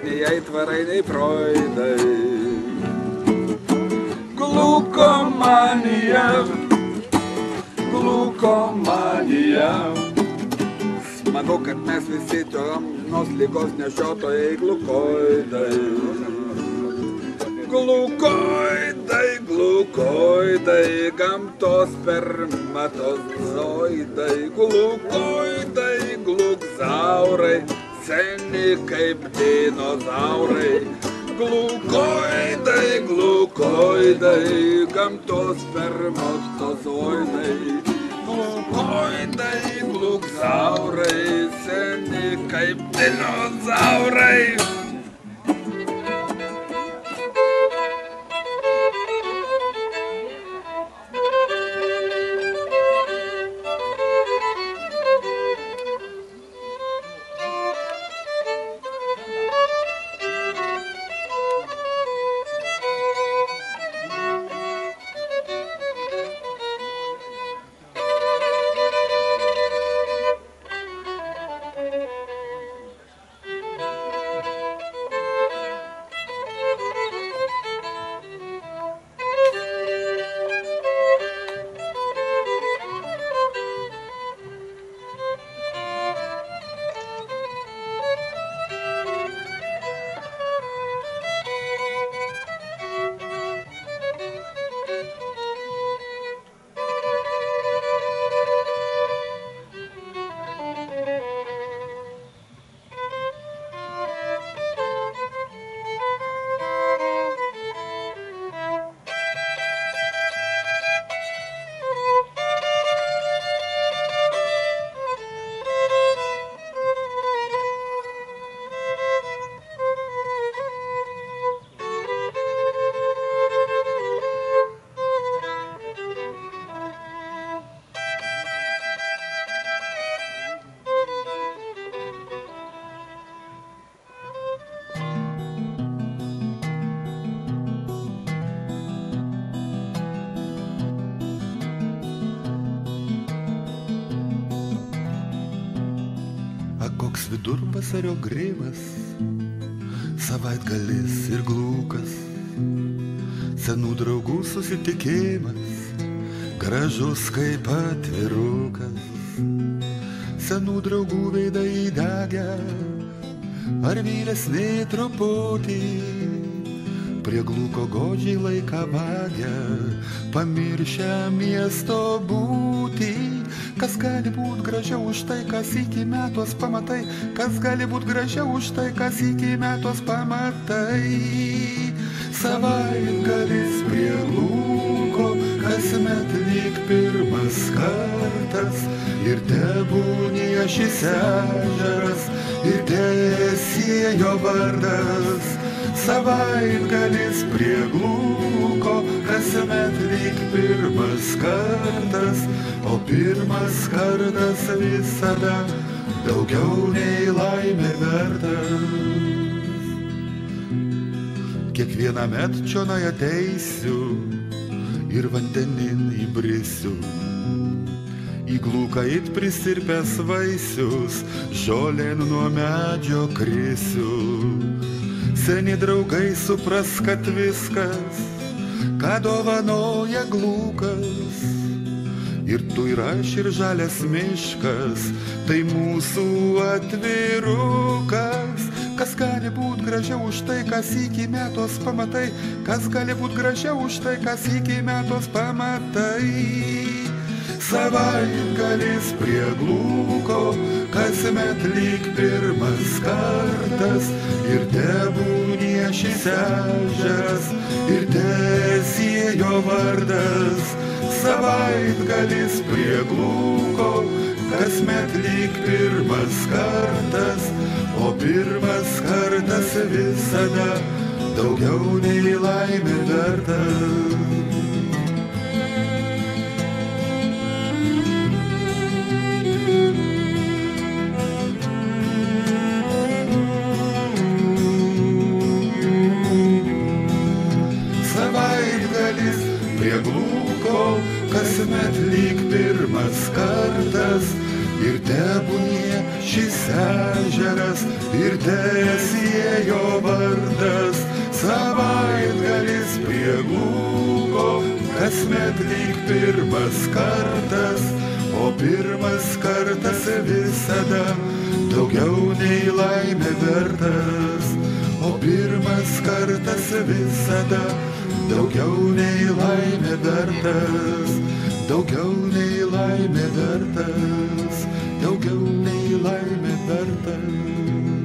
Nei aitvarai, nei Freudai. Glukomanija, glukomanija. Smagu, kad mes visi tos ligos nešiotojai glukoidai. Glukoidai, glukoidai, gamtos spermatozoidai. Glukoidai, glukzaurai, seni kaip dinozaurai. Glukoidai, glukoidai, gamtos spermatozoidai. Glukoidai, glukzaurai, seni kaip dinozaurai. Koks vidurvasario grimas, savaitgalis ir glūkas, senų draugų susitikimas, gražus kaip atvirukas. Senų draugų veidai įdegę, ar vyresni truputį, prie glūko godžiai laiką vagia, pamiršę miesto būtį. Kas gali būt gražiau už tai, kas iki metuos pamatai? Kas gali būt gražiau už tai, kas iki metuos pamatai? Savaitgalis prie glūko, kasmet lyg pirmas kartas, ir tebūnie šis ežeras, ir teesie jo vardas. Savaitgalis prie glūko, kasmet lyg pirmas kartas, o pirmas kartas visada daugiau nei laimė vertas. Kiekvienąmet čionai ateisiu ir vandenin įbrisiu, į glūką it prisirpęs vaisius, žolėn nuo medžio krisiu. Seni draugai supras, kad viskas, ką dovanoja glūkas, ir tu ir aš ir žalias miškas, tai mūsų atvirukas. Kas gali būt gražiau už tai, kas iki metuos pamatai? Kas gali būt gražiau už tai, kas iki metuos pamatai? Savaitgalis prie glūko, kasmet lyg pirmas kartas, ir tebūnie šis ežeras, ir teesie jo vardas. Savaitgalis prie glūko, kasmet lyg pirmas kartas, o pirmas kartas visada daugiau nei laimė vertas. Savaitgalis prie glūko, kasmet lyg pirmas kartas, ir tebūnie šis ežeras, ir tesiejo vardas, savaitgalis prie Gūgo, kasmet lyg pirmas kartas, o pirmas kartas visada daugiau nei laimė vertas, o pirmas kartas visada daugiau nei laimė vertas, daugiau nei laimė vertas, daugiau nei laimė vertas.